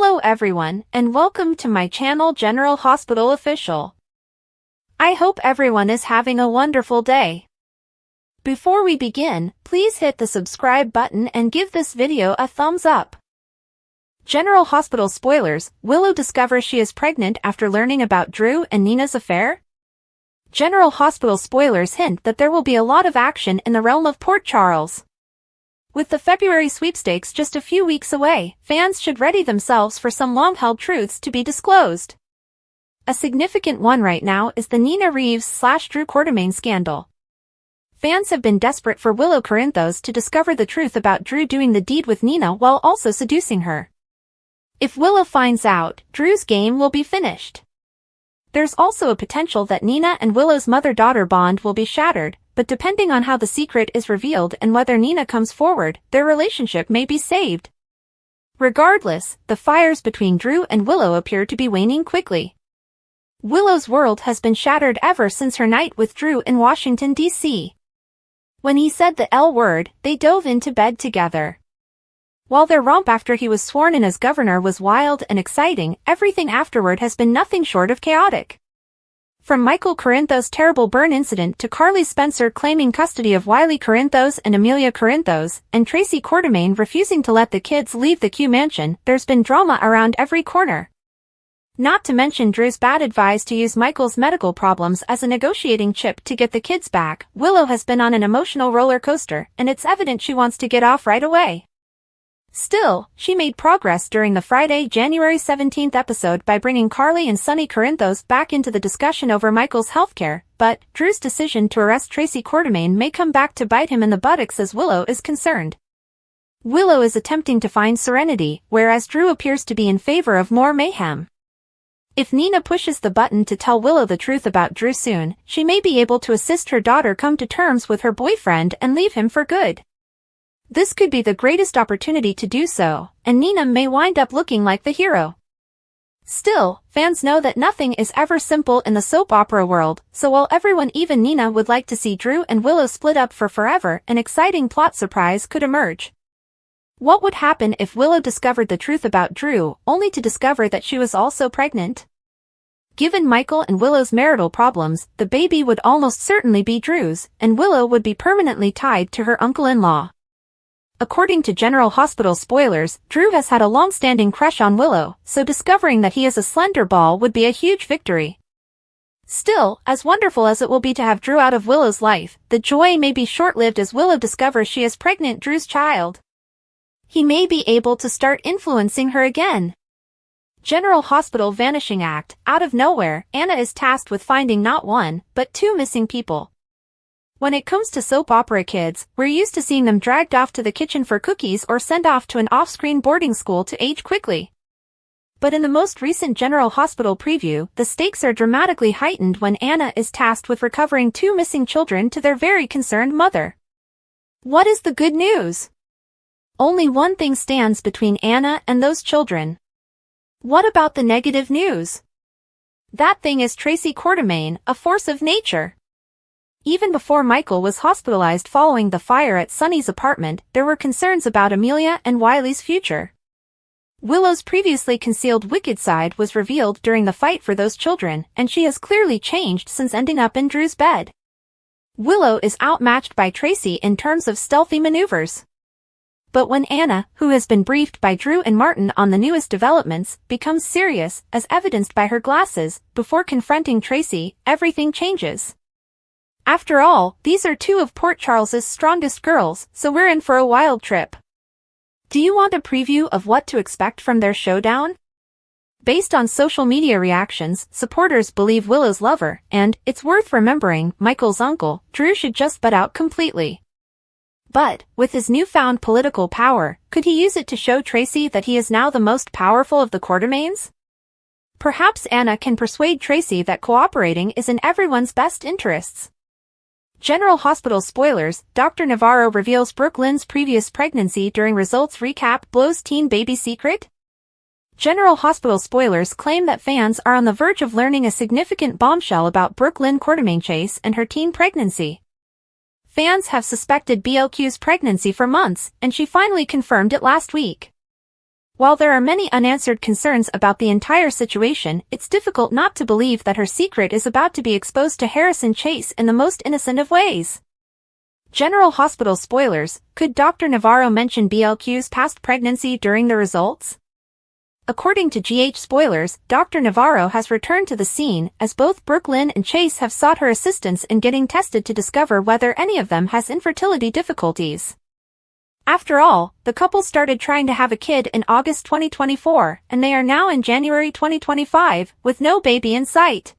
Hello everyone, and welcome to my channel General Hospital Official. I hope everyone is having a wonderful day. Before we begin, please hit the subscribe button and give this video a thumbs up. General Hospital spoilers: Willow discovers she is pregnant after learning about Drew and Nina's affair. General Hospital spoilers hint that there will be a lot of action in the realm of Port Charles. With the February sweepstakes just a few weeks away, fans should ready themselves for some long-held truths to be disclosed. A significant one right now is the Nina Reeves/Drew Quartermaine scandal. Fans have been desperate for Willow Corinthos to discover the truth about Drew doing the deed with Nina while also seducing her. If Willow finds out, Drew's game will be finished. There's also a potential that Nina and Willow's mother-daughter bond will be shattered, but depending on how the secret is revealed and whether Nina comes forward, their relationship may be saved. Regardless, the fires between Drew and Willow appear to be waning quickly. Willow's world has been shattered ever since her night with Drew in Washington, D.C. When he said the L word, they dove into bed together. While their romp after he was sworn in as governor was wild and exciting, everything afterward has been nothing short of chaotic. From Michael Corinthos' terrible burn incident to Carly Spencer claiming custody of Wiley Corinthos and Amelia Corinthos, and Tracy Quartermaine refusing to let the kids leave the Q mansion, there's been drama around every corner. Not to mention Drew's bad advice to use Michael's medical problems as a negotiating chip to get the kids back. Willow has been on an emotional roller coaster, and it's evident she wants to get off right away. Still, she made progress during the Friday, January 17th episode by bringing Carly and Sonny Corinthos back into the discussion over Michael's healthcare, but Drew's decision to arrest Tracy Quartermaine may come back to bite him in the buttocks as Willow is concerned. Willow is attempting to find serenity, whereas Drew appears to be in favor of more mayhem. If Nina pushes the button to tell Willow the truth about Drew soon, she may be able to assist her daughter come to terms with her boyfriend and leave him for good. This could be the greatest opportunity to do so, and Nina may wind up looking like the hero. Still, fans know that nothing is ever simple in the soap opera world, so while everyone, even Nina, would like to see Drew and Willow split up for forever, an exciting plot surprise could emerge. What would happen if Willow discovered the truth about Drew, only to discover that she was also pregnant? Given Michael and Willow's marital problems, the baby would almost certainly be Drew's, and Willow would be permanently tied to her uncle-in-law. According to General Hospital spoilers, Drew has had a long-standing crush on Willow, so discovering that he is a slender ball would be a huge victory. Still, as wonderful as it will be to have Drew out of Willow's life, the joy may be short-lived as Willow discovers she is pregnant Drew's child. He may be able to start influencing her again. General Hospital Vanishing Act: out of nowhere, Anna is tasked with finding not one, but two missing people. When it comes to soap opera kids, we're used to seeing them dragged off to the kitchen for cookies or sent off to an off-screen boarding school to age quickly. But in the most recent General Hospital preview, the stakes are dramatically heightened when Anna is tasked with recovering two missing children to their very concerned mother. What is the good news? Only one thing stands between Anna and those children. What about the negative news? That thing is Tracy Quartermaine, a force of nature. Even before Michael was hospitalized following the fire at Sonny's apartment, there were concerns about Amelia and Wiley's future. Willow's previously concealed wicked side was revealed during the fight for those children, and she has clearly changed since ending up in Drew's bed. Willow is outmatched by Tracy in terms of stealthy maneuvers. But when Anna, who has been briefed by Drew and Martin on the newest developments, becomes serious, as evidenced by her glasses, before confronting Tracy, everything changes. After all, these are two of Port Charles's strongest girls, so we're in for a wild trip. Do you want a preview of what to expect from their showdown? Based on social media reactions, supporters believe Willow's lover, and, it's worth remembering, Michael's uncle, Drew should just butt out completely. But, with his newfound political power, could he use it to show Tracy that he is now the most powerful of the Quartermaines? Perhaps Anna can persuade Tracy that cooperating is in everyone's best interests. General Hospital spoilers: Dr. Navarro reveals Brooke Lynn's previous pregnancy during results recap blows teen baby secret? General Hospital spoilers claim that fans are on the verge of learning a significant bombshell about Brooke Lynn Quartermaine Chase and her teen pregnancy. Fans have suspected BLQ's pregnancy for months, and she finally confirmed it last week. While there are many unanswered concerns about the entire situation, it's difficult not to believe that her secret is about to be exposed to Harrison Chase in the most innocent of ways. General Hospital spoilers: could Dr. Navarro mention BLQ's past pregnancy during the results? According to GH spoilers, Dr. Navarro has returned to the scene as both Brooklyn and Chase have sought her assistance in getting tested to discover whether any of them has infertility difficulties. After all, the couple started trying to have a kid in August 2024, and they are now in January 2025, with no baby in sight.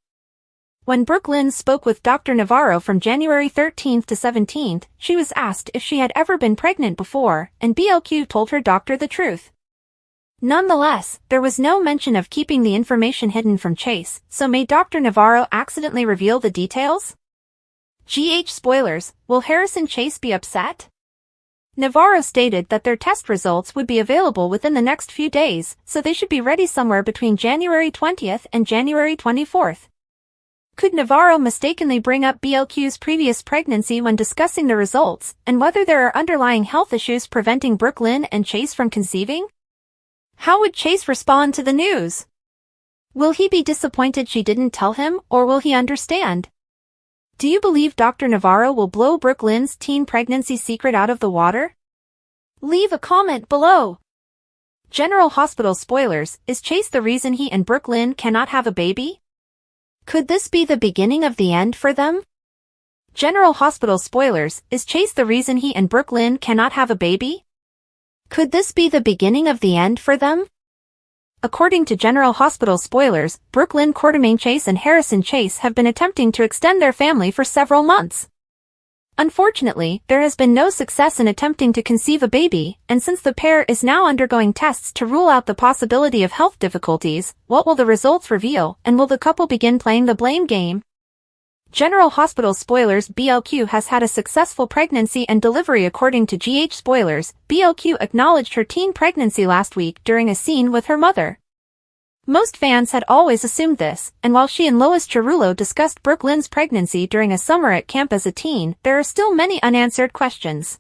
When Brooklyn spoke with Dr. Navarro from January 13th to 17th, she was asked if she had ever been pregnant before, and BLQ told her doctor the truth. Nonetheless, there was no mention of keeping the information hidden from Chase, so may Dr. Navarro accidentally reveal the details? GH spoilers: will Harrison Chase be upset? Navarro stated that their test results would be available within the next few days, so they should be ready somewhere between January 20th and January 24th. Could Navarro mistakenly bring up BLQ's previous pregnancy when discussing the results, and whether there are underlying health issues preventing Brooklyn and Chase from conceiving? How would Chase respond to the news? Will he be disappointed she didn't tell him, or will he understand? Do you believe Dr. Navarro will blow Brooklyn's teen pregnancy secret out of the water? Leave a comment below. General Hospital spoilers: is Chase the reason he and Brooklyn cannot have a baby? Could this be the beginning of the end for them? General Hospital spoilers: is Chase the reason he and Brooklyn cannot have a baby? Could this be the beginning of the end for them? According to General Hospital spoilers, Brooklyn Quartermain Chase and Harrison Chase have been attempting to extend their family for several months. Unfortunately, there has been no success in attempting to conceive a baby, and since the pair is now undergoing tests to rule out the possibility of health difficulties, what will the results reveal, and will the couple begin playing the blame game? General Hospital spoilers: BLQ has had a successful pregnancy and delivery. According to GH spoilers, BLQ acknowledged her teen pregnancy last week during a scene with her mother. Most fans had always assumed this, and while she and Lois Cerullo discussed Brooklyn's pregnancy during a summer at camp as a teen, there are still many unanswered questions.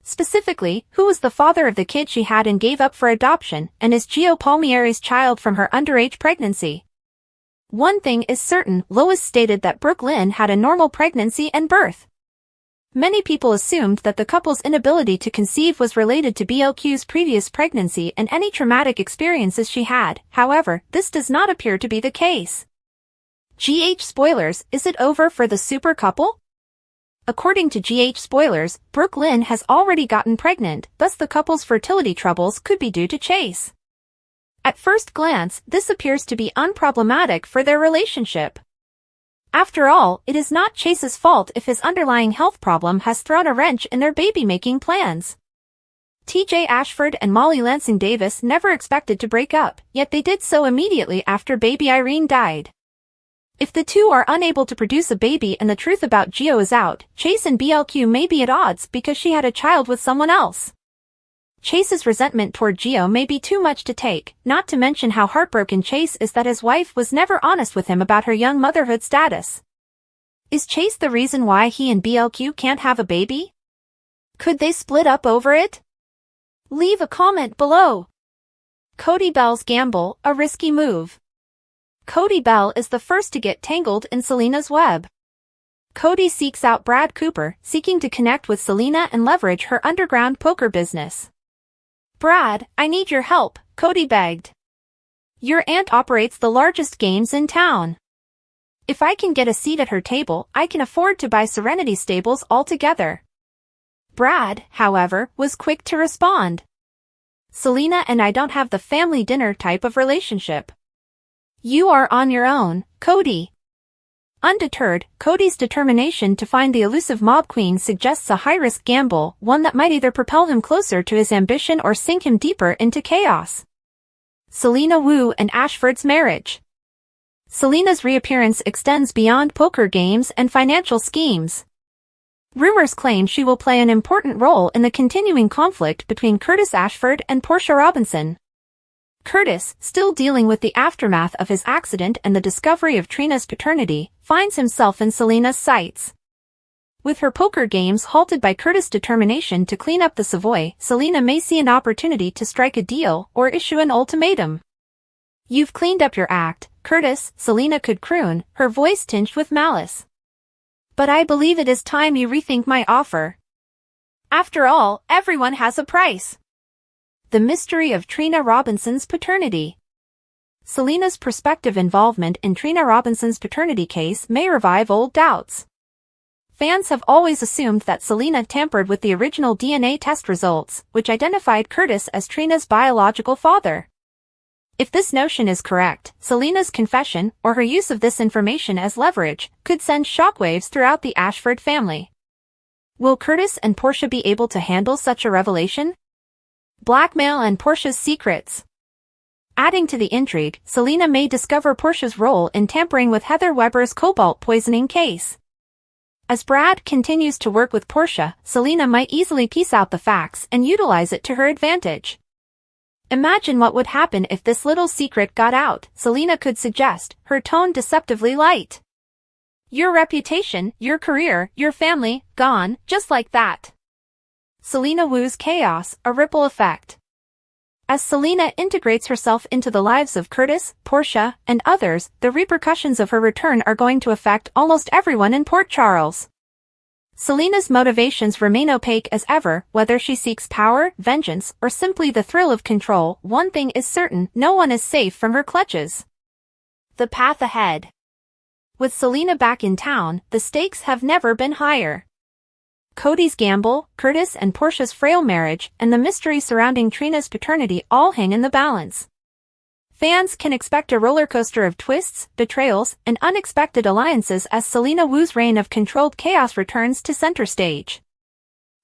Specifically, who was the father of the kid she had and gave up for adoption, and is Gio Palmieri's child from her underage pregnancy? One thing is certain: Lois stated that Brooklyn had a normal pregnancy and birth. Many people assumed that the couple's inability to conceive was related to BLQ's previous pregnancy and any traumatic experiences she had. However, this does not appear to be the case. GH spoilers: is it over for the super couple? According to GH spoilers, Brooklyn has already gotten pregnant, thus the couple's fertility troubles could be due to Chase. At first glance, this appears to be unproblematic for their relationship. After all, it is not Chase's fault if his underlying health problem has thrown a wrench in their baby-making plans. TJ Ashford and Molly Lansing Davis never expected to break up, yet they did so immediately after baby Irene died. If the two are unable to produce a baby and the truth about Gio is out, Chase and BLQ may be at odds because she had a child with someone else. Chase's resentment toward Gio may be too much to take, not to mention how heartbroken Chase is that his wife was never honest with him about her young motherhood status. Is Chase the reason why he and BLQ can't have a baby? Could they split up over it? Leave a comment below. Cody Bell's gamble: a risky move. Cody Bell is the first to get tangled in Selena's web. Cody seeks out Brad Cooper, seeking to connect with Selena and leverage her underground poker business. "Brad, I need your help," Cody begged. "Your aunt operates the largest games in town. If I can get a seat at her table, I can afford to buy Serenity Stables altogether." Brad, however, was quick to respond. "Selena and I don't have the family dinner type of relationship. You are on your own, Cody." Undeterred, Cody's determination to find the elusive mob queen suggests a high-risk gamble, one that might either propel him closer to his ambition or sink him deeper into chaos. Selena Wu and Ashford's marriage. Selena's reappearance extends beyond poker games and financial schemes. Rumors claim she will play an important role in the continuing conflict between Curtis Ashford and Portia Robinson. Curtis, still dealing with the aftermath of his accident and the discovery of Trina's paternity, finds himself in Selena's sights. With her poker games halted by Curtis' determination to clean up the Savoy, Selena may see an opportunity to strike a deal or issue an ultimatum. "You've cleaned up your act, Curtis," Selena could croon, her voice tinged with malice. "But I believe it is time you rethink my offer. After all, everyone has a price." The mystery of Trina Robinson's paternity. Selena's prospective involvement in Trina Robinson's paternity case may revive old doubts. Fans have always assumed that Selena tampered with the original DNA test results, which identified Curtis as Trina's biological father. If this notion is correct, Selena's confession, or her use of this information as leverage, could send shockwaves throughout the Ashford family. Will Curtis and Portia be able to handle such a revelation? Blackmail and Portia's secrets. Adding to the intrigue, Selena may discover Portia's role in tampering with Heather Weber's cobalt poisoning case. As Brad continues to work with Portia, Selena might easily piece out the facts and utilize it to her advantage. Imagine what would happen if this little secret got out, Selena could suggest, her tone deceptively light. "Your reputation, your career, your family, gone, just like that." Selena woos chaos, a ripple effect. As Selena integrates herself into the lives of Curtis, Portia, and others, the repercussions of her return are going to affect almost everyone in Port Charles. Selena's motivations remain opaque as ever, whether she seeks power, vengeance, or simply the thrill of control. One thing is certain, no one is safe from her clutches. The path ahead. With Selena back in town, the stakes have never been higher. Cody's gamble, Curtis and Portia's frail marriage, and the mystery surrounding Trina's paternity all hang in the balance. Fans can expect a rollercoaster of twists, betrayals, and unexpected alliances as Selena Wu's reign of controlled chaos returns to center stage.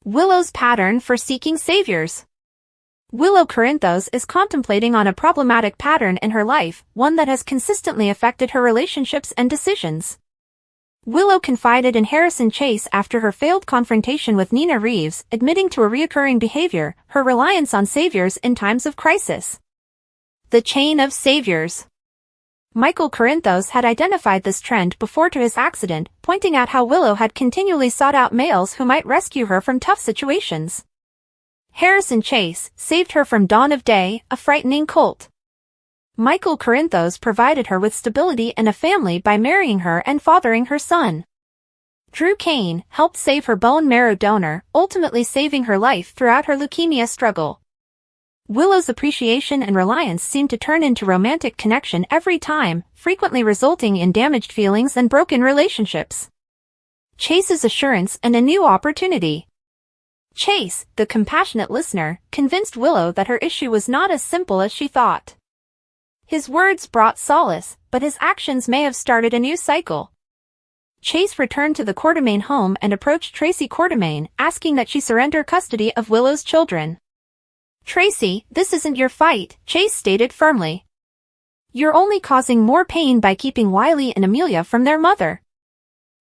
Willow's pattern for seeking saviors. Willow Corinthos is contemplating on a problematic pattern in her life, one that has consistently affected her relationships and decisions. Willow confided in Harrison Chase after her failed confrontation with Nina Reeves, admitting to a reoccurring behavior, her reliance on saviors in times of crisis. The chain of saviors. Michael Corinthos had identified this trend before to his accident, pointing out how Willow had continually sought out males who might rescue her from tough situations. Harrison Chase saved her from Dawn of Day, a frightening cult. Michael Corinthos provided her with stability and a family by marrying her and fathering her son. Drew Kane helped save her bone marrow donor, ultimately saving her life throughout her leukemia struggle. Willow's appreciation and reliance seem to turn into romantic connection every time, frequently resulting in damaged feelings and broken relationships. Chase's assurance and a new opportunity. Chase, the compassionate listener, convinced Willow that her issue was not as simple as she thought. His words brought solace, but his actions may have started a new cycle. Chase returned to the Quartermain home and approached Tracy Quartermain, asking that she surrender custody of Willow's children. "Tracy, this isn't your fight," Chase stated firmly. "You're only causing more pain by keeping Wiley and Amelia from their mother."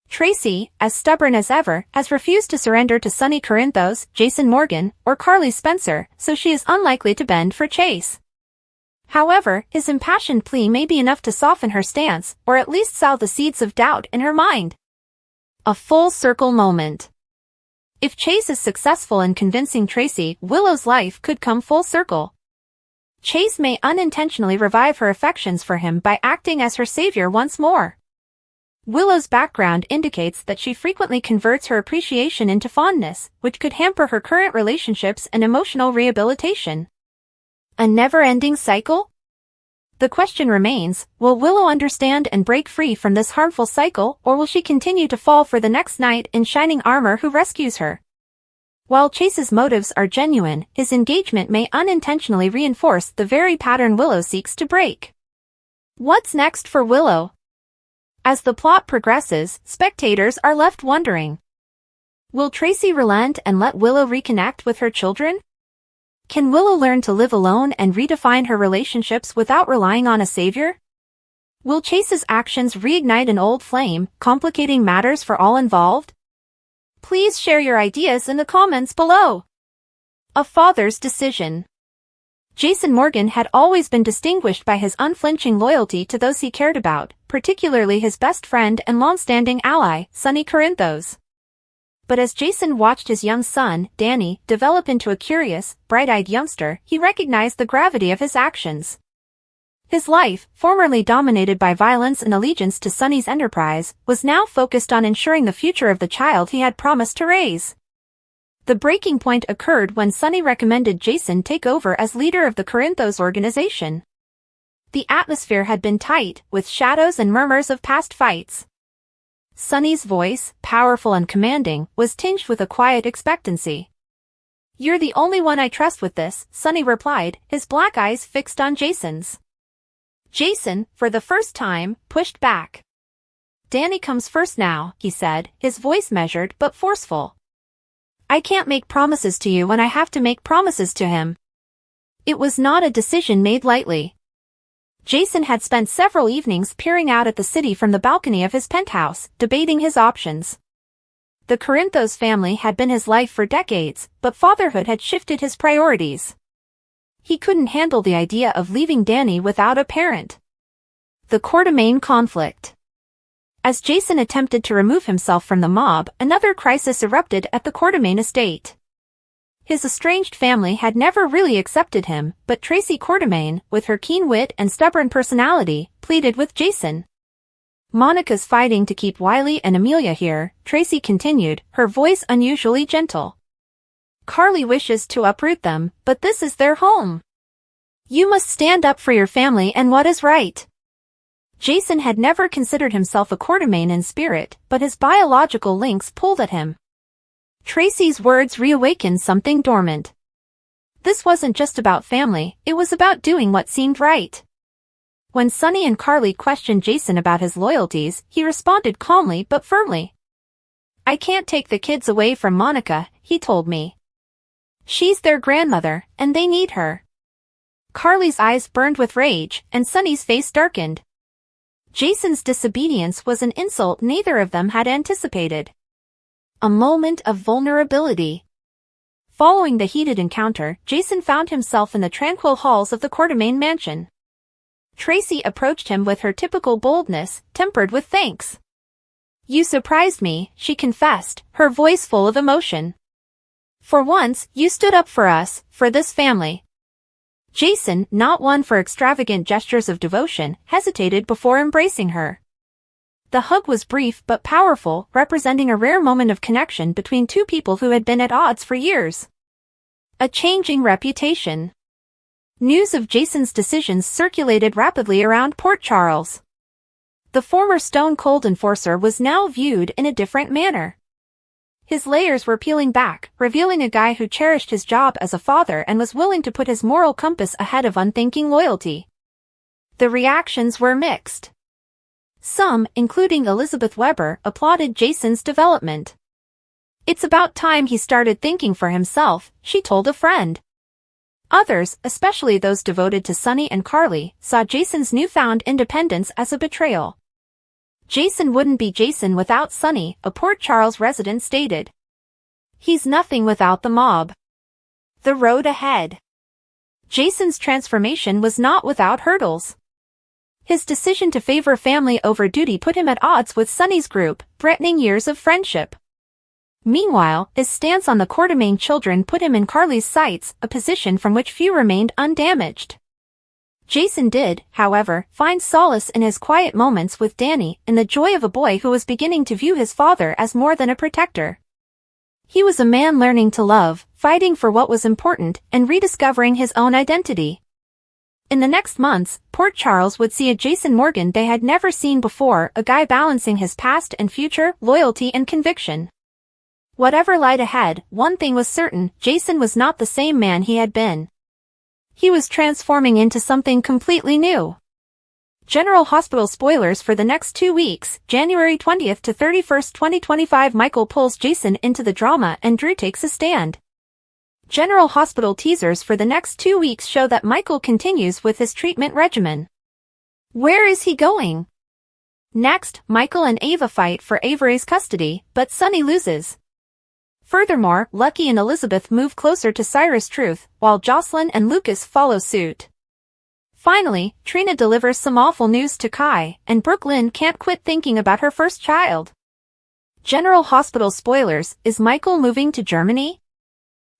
Tracy, as stubborn as ever, has refused to surrender to Sonny Corinthos, Jason Morgan, or Carly Spencer, so she is unlikely to bend for Chase. However, his impassioned plea may be enough to soften her stance, or at least sow the seeds of doubt in her mind. A full circle moment. If Chase is successful in convincing Tracy, Willow's life could come full circle. Chase may unintentionally revive her affections for him by acting as her savior once more. Willow's background indicates that she frequently converts her appreciation into fondness, which could hamper her current relationships and emotional rehabilitation. A never-ending cycle? The question remains, will Willow understand and break free from this harmful cycle, or will she continue to fall for the next knight in shining armor who rescues her? While Chase's motives are genuine, his engagement may unintentionally reinforce the very pattern Willow seeks to break. What's next for Willow? As the plot progresses, spectators are left wondering. Will Tracy relent and let Willow reconnect with her children? Can Willow learn to live alone and redefine her relationships without relying on a savior? Will Chase's actions reignite an old flame, complicating matters for all involved? Please share your ideas in the comments below. A father's decision. Jason Morgan had always been distinguished by his unflinching loyalty to those he cared about, particularly his best friend and long-standing ally, Sonny Corinthos. But as Jason watched his young son, Danny, develop into a curious, bright-eyed youngster, he recognized the gravity of his actions. His life, formerly dominated by violence and allegiance to Sonny's enterprise, was now focused on ensuring the future of the child he had promised to raise. The breaking point occurred when Sonny recommended Jason take over as leader of the Corinthos organization. The atmosphere had been tight, with shadows and murmurs of past fights. Sonny's voice, powerful and commanding, was tinged with a quiet expectancy. "You're the only one I trust with this," Sonny replied, his black eyes fixed on Jason's. Jason, for the first time, pushed back. "Danny comes first now," he said, his voice measured but forceful. "I can't make promises to you when I have to make promises to him." It was not a decision made lightly. Jason had spent several evenings peering out at the city from the balcony of his penthouse, debating his options. The Corinthos family had been his life for decades, but fatherhood had shifted his priorities. He couldn't handle the idea of leaving Danny without a parent. The Quartermain conflict. As Jason attempted to remove himself from the mob, another crisis erupted at the Quartermain estate. His estranged family had never really accepted him, but Tracy Quartermain, with her keen wit and stubborn personality, pleaded with Jason. "Monica's fighting to keep Wiley and Amelia here," Tracy continued, her voice unusually gentle. "Carly wishes to uproot them, but this is their home. You must stand up for your family and what is right." Jason had never considered himself a Quartermain in spirit, but his biological links pulled at him. Tracy's words reawakened something dormant. This wasn't just about family, it was about doing what seemed right. When Sonny and Carly questioned Jason about his loyalties, he responded calmly but firmly. "I can't take the kids away from Monica," he told me. "She's their grandmother, and they need her." Carly's eyes burned with rage, and Sonny's face darkened. Jason's disobedience was an insult neither of them had anticipated. A moment of vulnerability. Following the heated encounter, Jason found himself in the tranquil halls of the Quartermain mansion. Tracy approached him with her typical boldness, tempered with thanks. "You surprised me," she confessed, her voice full of emotion. "For once, you stood up for us, for this family." Jason, not one for extravagant gestures of devotion, hesitated before embracing her. The hug was brief but powerful, representing a rare moment of connection between two people who had been at odds for years. A changing reputation. News of Jason's decisions circulated rapidly around Port Charles. The former stone-cold enforcer was now viewed in a different manner. His layers were peeling back, revealing a guy who cherished his job as a father and was willing to put his moral compass ahead of unthinking loyalty. The reactions were mixed. Some, including Elizabeth Weber, applauded Jason's development. "It's about time he started thinking for himself," she told a friend. Others, especially those devoted to Sonny and Carly, saw Jason's newfound independence as a betrayal. Jason wouldn't be Jason without Sonny, a Port Charles resident stated. "He's nothing without the mob." The road ahead. Jason's transformation was not without hurdles. His decision to favor family over duty put him at odds with Sonny's group, threatening years of friendship. Meanwhile, his stance on the Quartermain children put him in Carly's sights, a position from which few remained undamaged. Jason did, however, find solace in his quiet moments with Danny, in the joy of a boy who was beginning to view his father as more than a protector. He was a man learning to love, fighting for what was important, and rediscovering his own identity. In the next months, Port Charles would see a Jason Morgan they had never seen before, a guy balancing his past and future, loyalty and conviction. Whatever lied ahead, one thing was certain, Jason was not the same man he had been. He was transforming into something completely new. General Hospital spoilers for the next 2 weeks, January 20th to 31st, 2025. Michael pulls Jason into the drama and Drew takes a stand. General Hospital teasers for the next 2 weeks show that Michael continues with his treatment regimen. Where is he going? Next, Michael and Ava fight for Avery's custody, but Sonny loses. Furthermore, Lucky and Elizabeth move closer to Cyrus' truth, while Jocelyn and Lucas follow suit. Finally, Trina delivers some awful news to Kai, and Brooklyn can't quit thinking about her first child. General Hospital spoilers, is Michael moving to Germany?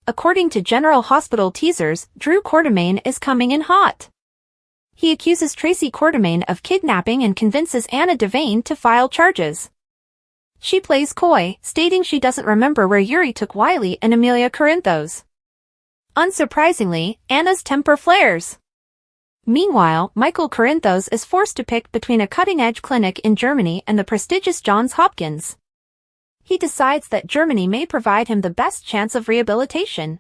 According to General Hospital teasers, Drew Quartermaine is coming in hot. He accuses Tracy Quartermaine of kidnapping and convinces Anna Devane to file charges. She plays coy, stating she doesn't remember where Yuri took Wiley and Amelia Corinthos. Unsurprisingly, Anna's temper flares. Meanwhile, Michael Corinthos is forced to pick between a cutting-edge clinic in Germany and the prestigious Johns Hopkins. He decides that Germany may provide him the best chance of rehabilitation.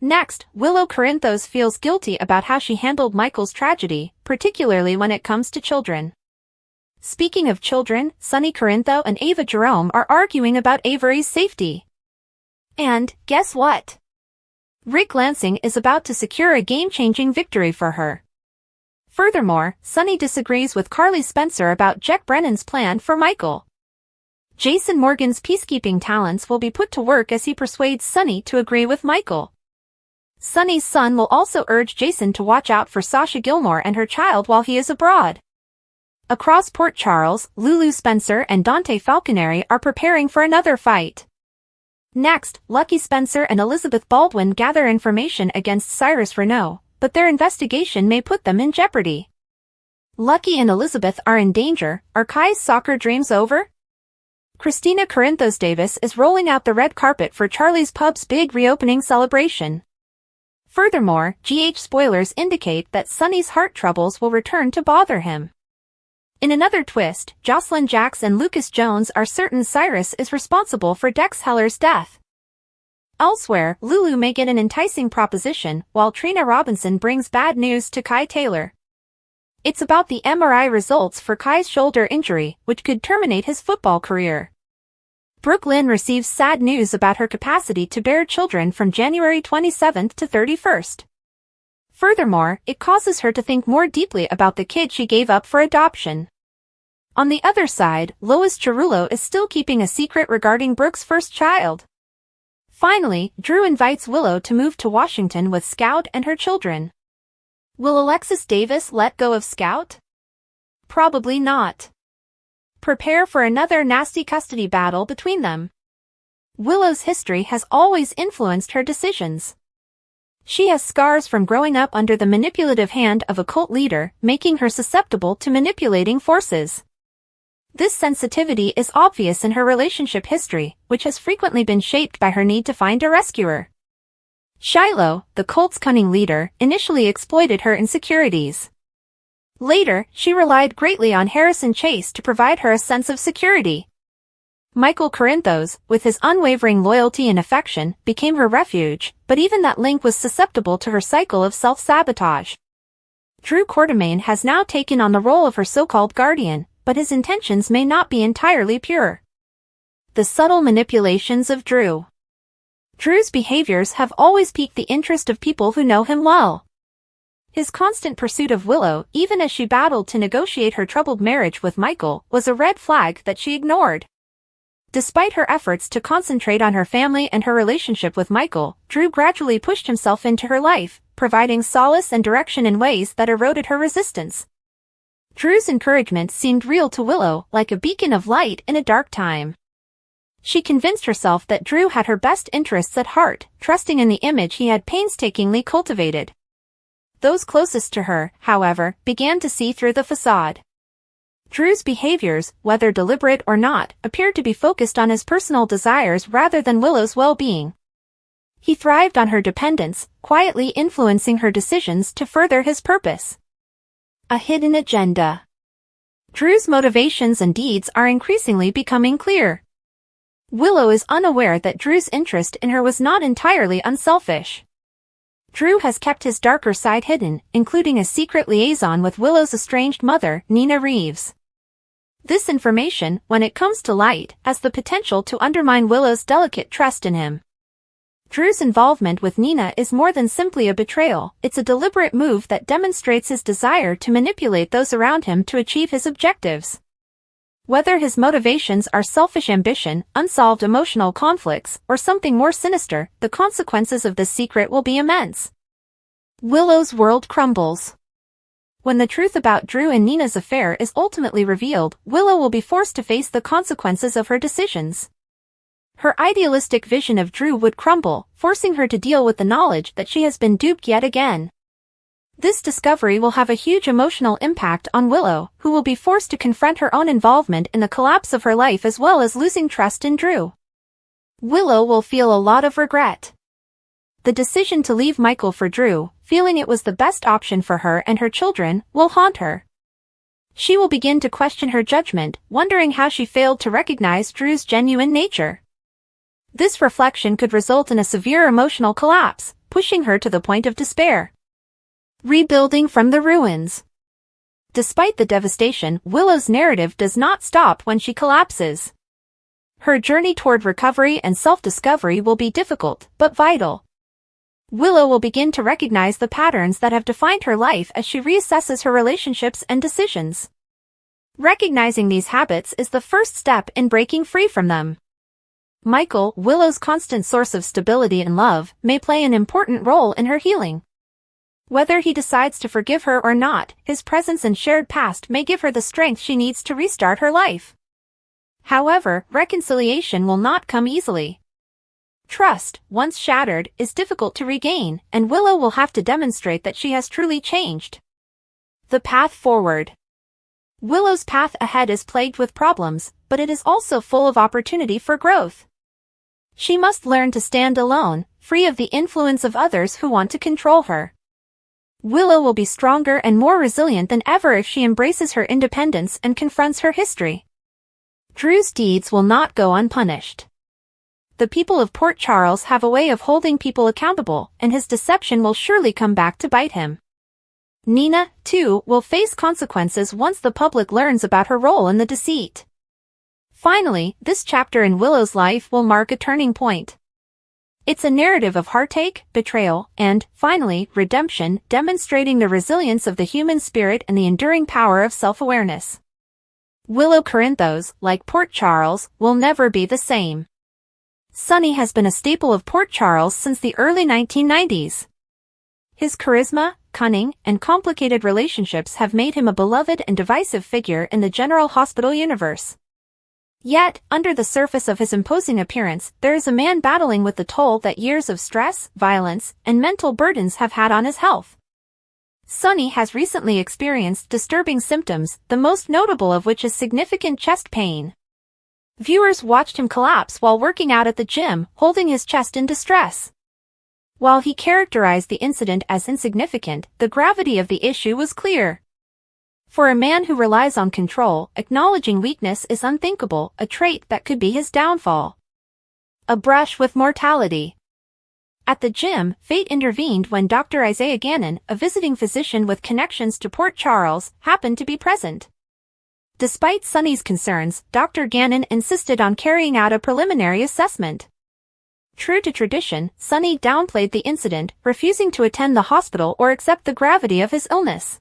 Next, Willow Corinthos feels guilty about how she handled Michael's tragedy, particularly when it comes to children. Speaking of children, Sonny Corintho and Ava Jerome are arguing about Avery's safety. And, guess what? Rick Lansing is about to secure a game-changing victory for her. Furthermore, Sonny disagrees with Carly Spencer about Jack Brennan's plan for Michael. Jason Morgan's peacekeeping talents will be put to work as he persuades Sonny to agree with Michael. Sonny's son will also urge Jason to watch out for Sasha Gilmore and her child while he is abroad. Across Port Charles, Lulu Spencer and Dante Falconeri are preparing for another fight. Next, Lucky Spencer and Elizabeth Baldwin gather information against Cyrus Renaud, but their investigation may put them in jeopardy. Lucky and Elizabeth are in danger. Are Kai's soccer dreams over? Christina Corinthos Davis is rolling out the red carpet for Charlie's Pub's big reopening celebration. Furthermore, GH spoilers indicate that Sonny's heart troubles will return to bother him. In another twist, Jocelyn Jacks and Lucas Jones are certain Cyrus is responsible for Dex Heller's death. Elsewhere, Lulu may get an enticing proposition, while Trina Robinson brings bad news to Kai Taylor. It's about the MRI results for Kai's shoulder injury, which could terminate his football career. Brooke Lynn receives sad news about her capacity to bear children from January 27th to 31st. Furthermore, it causes her to think more deeply about the kid she gave up for adoption. On the other side, Lois Chirulo is still keeping a secret regarding Brooke's first child. Finally, Drew invites Willow to move to Washington with Scout and her children. Will Alexis Davis let go of Scout? Probably not. Prepare for another nasty custody battle between them. Willow's history has always influenced her decisions. She has scars from growing up under the manipulative hand of a cult leader, making her susceptible to manipulating forces. This sensitivity is obvious in her relationship history, which has frequently been shaped by her need to find a rescuer. Shiloh, the cult's cunning leader, initially exploited her insecurities. Later, she relied greatly on Harrison Chase to provide her a sense of security. Michael Corinthos, with his unwavering loyalty and affection, became her refuge, but even that link was susceptible to her cycle of self-sabotage. Drew Quartermaine has now taken on the role of her so-called guardian, but his intentions may not be entirely pure. The subtle manipulations of Drew. Drew's behaviors have always piqued the interest of people who know him well. His constant pursuit of Willow, even as she battled to negotiate her troubled marriage with Michael, was a red flag that she ignored. Despite her efforts to concentrate on her family and her relationship with Michael, Drew gradually pushed himself into her life, providing solace and direction in ways that eroded her resistance. Drew's encouragement seemed real to Willow, like a beacon of light in a dark time. She convinced herself that Drew had her best interests at heart, trusting in the image he had painstakingly cultivated. Those closest to her, however, began to see through the facade. Drew's behaviors, whether deliberate or not, appeared to be focused on his personal desires rather than Willow's well-being. He thrived on her dependence, quietly influencing her decisions to further his purpose. A hidden agenda. Drew's motivations and deeds are increasingly becoming clear. Willow is unaware that Drew's interest in her was not entirely unselfish. Drew has kept his darker side hidden, including a secret liaison with Willow's estranged mother, Nina Reeves. This information, when it comes to light, has the potential to undermine Willow's delicate trust in him. Drew's involvement with Nina is more than simply a betrayal, it's a deliberate move that demonstrates his desire to manipulate those around him to achieve his objectives. Whether his motivations are selfish ambition, unsolved emotional conflicts, or something more sinister, the consequences of this secret will be immense. Willow's world crumbles. When the truth about Drew and Nina's affair is ultimately revealed, Willow will be forced to face the consequences of her decisions. Her idealistic vision of Drew would crumble, forcing her to deal with the knowledge that she has been duped yet again. This discovery will have a huge emotional impact on Willow, who will be forced to confront her own involvement in the collapse of her life as well as losing trust in Drew. Willow will feel a lot of regret. The decision to leave Michael for Drew, feeling it was the best option for her and her children, will haunt her. She will begin to question her judgment, wondering how she failed to recognize Drew's genuine nature. This reflection could result in a severe emotional collapse, pushing her to the point of despair. Rebuilding from the ruins. Despite the devastation, Willow's narrative does not stop when she collapses. Her journey toward recovery and self-discovery will be difficult, but vital. Willow will begin to recognize the patterns that have defined her life as she reassesses her relationships and decisions. Recognizing these habits is the first step in breaking free from them. Michael, Willow's constant source of stability and love, may play an important role in her healing. Whether he decides to forgive her or not, his presence and shared past may give her the strength she needs to restart her life. However, reconciliation will not come easily. Trust, once shattered, is difficult to regain, and Willow will have to demonstrate that she has truly changed. The path forward. Willow's path ahead is plagued with problems, but it is also full of opportunity for growth. She must learn to stand alone, free of the influence of others who want to control her. Willow will be stronger and more resilient than ever if she embraces her independence and confronts her history. Drew's deeds will not go unpunished. The people of Port Charles have a way of holding people accountable, and his deception will surely come back to bite him. Nina, too, will face consequences once the public learns about her role in the deceit. Finally, this chapter in Willow's life will mark a turning point. It's a narrative of heartache, betrayal, and, finally, redemption, demonstrating the resilience of the human spirit and the enduring power of self-awareness. Willow Corinthos, like Port Charles, will never be the same. Sonny has been a staple of Port Charles since the early 1990s. His charisma, cunning, and complicated relationships have made him a beloved and divisive figure in the General Hospital universe. Yet, under the surface of his imposing appearance, there is a man battling with the toll that years of stress, violence, and mental burdens have had on his health. Sonny has recently experienced disturbing symptoms, the most notable of which is significant chest pain. Viewers watched him collapse while working out at the gym, holding his chest in distress. While he characterized the incident as insignificant, the gravity of the issue was clear. For a man who relies on control, acknowledging weakness is unthinkable, a trait that could be his downfall. A brush with mortality. At the gym, fate intervened when Dr. Isaiah Gannon, a visiting physician with connections to Port Charles, happened to be present. Despite Sonny's concerns, Dr. Gannon insisted on carrying out a preliminary assessment. True to tradition, Sonny downplayed the incident, refusing to attend the hospital or accept the gravity of his illness.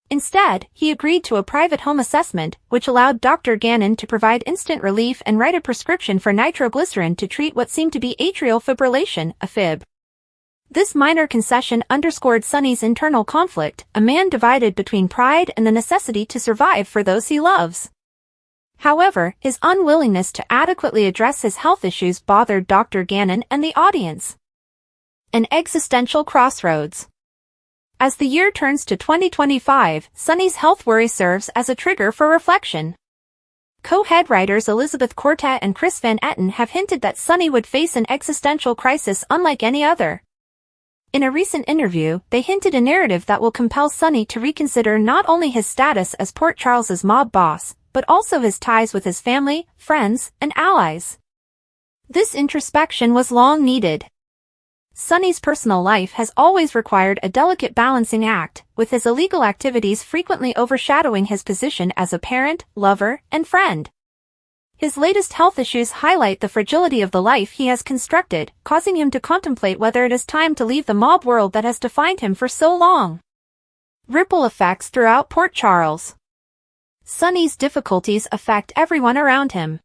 Instead, he agreed to a private home assessment, which allowed Dr. Gannon to provide instant relief and write a prescription for nitroglycerin to treat what seemed to be atrial fibrillation, a fib. This minor concession underscored Sonny's internal conflict, a man divided between pride and the necessity to survive for those he loves. However, his unwillingness to adequately address his health issues bothered Dr. Gannon and the audience. An existential crossroads. As the year turns to 2025, Sonny's health worry serves as a trigger for reflection. Co-head writers Elizabeth Cortez and Chris Van Etten have hinted that Sonny would face an existential crisis unlike any other. In a recent interview, they hinted a narrative that will compel Sonny to reconsider not only his status as Port Charles's mob boss, but also his ties with his family, friends, and allies. This introspection was long needed. Sonny's personal life has always required a delicate balancing act, with his illegal activities frequently overshadowing his position as a parent, lover, and friend. His latest health issues highlight the fragility of the life he has constructed, causing him to contemplate whether it is time to leave the mob world that has defined him for so long. Ripple effects throughout Port Charles. Sonny's difficulties affect everyone around him.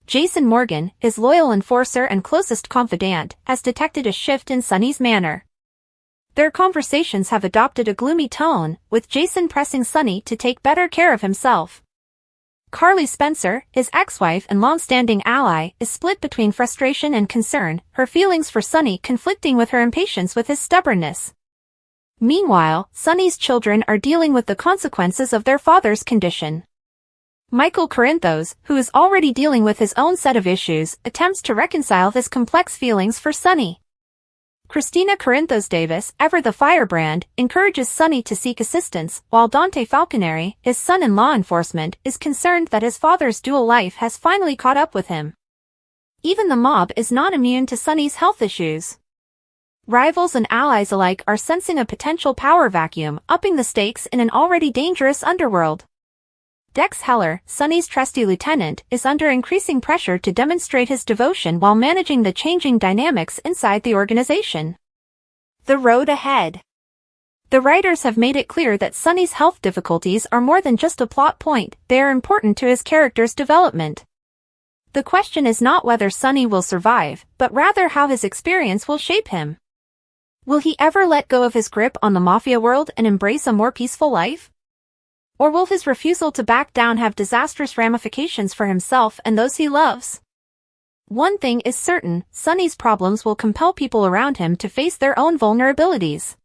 Jason Morgan, his loyal enforcer and closest confidant, has detected a shift in Sonny's manner. Their conversations have adopted a gloomy tone, with Jason pressing Sunny to take better care of himself. Carly Spencer, his ex-wife and long-standing ally, is split between frustration and concern, her feelings for Sunny conflicting with her impatience with his stubbornness. Meanwhile, Sunny's children are dealing with the consequences of their father's condition. Michael Corinthos, who is already dealing with his own set of issues, attempts to reconcile his complex feelings for Sunny. Christina Corinthos Davis, ever the firebrand, encourages Sunny to seek assistance, while Dante Falconeri, his son in law enforcement, is concerned that his father's dual life has finally caught up with him. Even the mob is not immune to Sunny's health issues. Rivals and allies alike are sensing a potential power vacuum, upping the stakes in an already dangerous underworld. Dex Heller, Sunny's trusty lieutenant, is under increasing pressure to demonstrate his devotion while managing the changing dynamics inside the organization. The road ahead. The writers have made it clear that Sunny's health difficulties are more than just a plot point, they are important to his character's development. The question is not whether Sunny will survive, but rather how his experience will shape him. Will he ever let go of his grip on the mafia world and embrace a more peaceful life? Or will his refusal to back down have disastrous ramifications for himself and those he loves? One thing is certain, Sunny's problems will compel people around him to face their own vulnerabilities.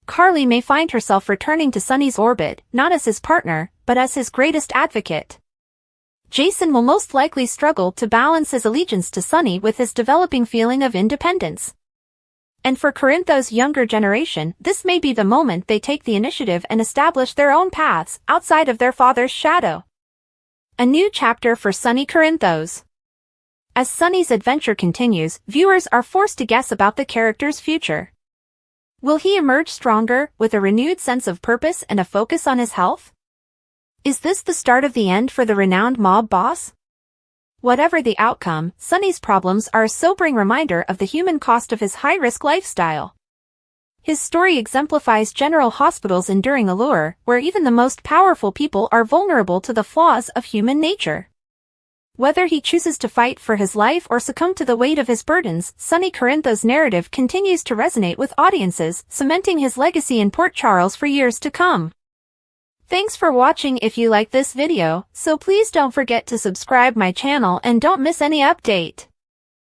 Carly may find herself returning to Sunny's orbit, not as his partner, but as his greatest advocate. Jason will most likely struggle to balance his allegiance to Sunny with his developing feeling of independence. And for Corinthos' younger generation, this may be the moment they take the initiative and establish their own paths, outside of their father's shadow. A new chapter for Sunny Corinthos. As Sunny's adventure continues, viewers are forced to guess about the character's future. Will he emerge stronger, with a renewed sense of purpose and a focus on his health? Is this the start of the end for the renowned mob boss? Whatever the outcome, Sunny's problems are a sobering reminder of the human cost of his high-risk lifestyle. His story exemplifies General Hospital's enduring allure, where even the most powerful people are vulnerable to the flaws of human nature. Whether he chooses to fight for his life or succumb to the weight of his burdens, Sunny Corinthos' narrative continues to resonate with audiences, cementing his legacy in Port Charles for years to come. Thanks for watching. If you like this video, so please don't forget to subscribe my channel and don't miss any update.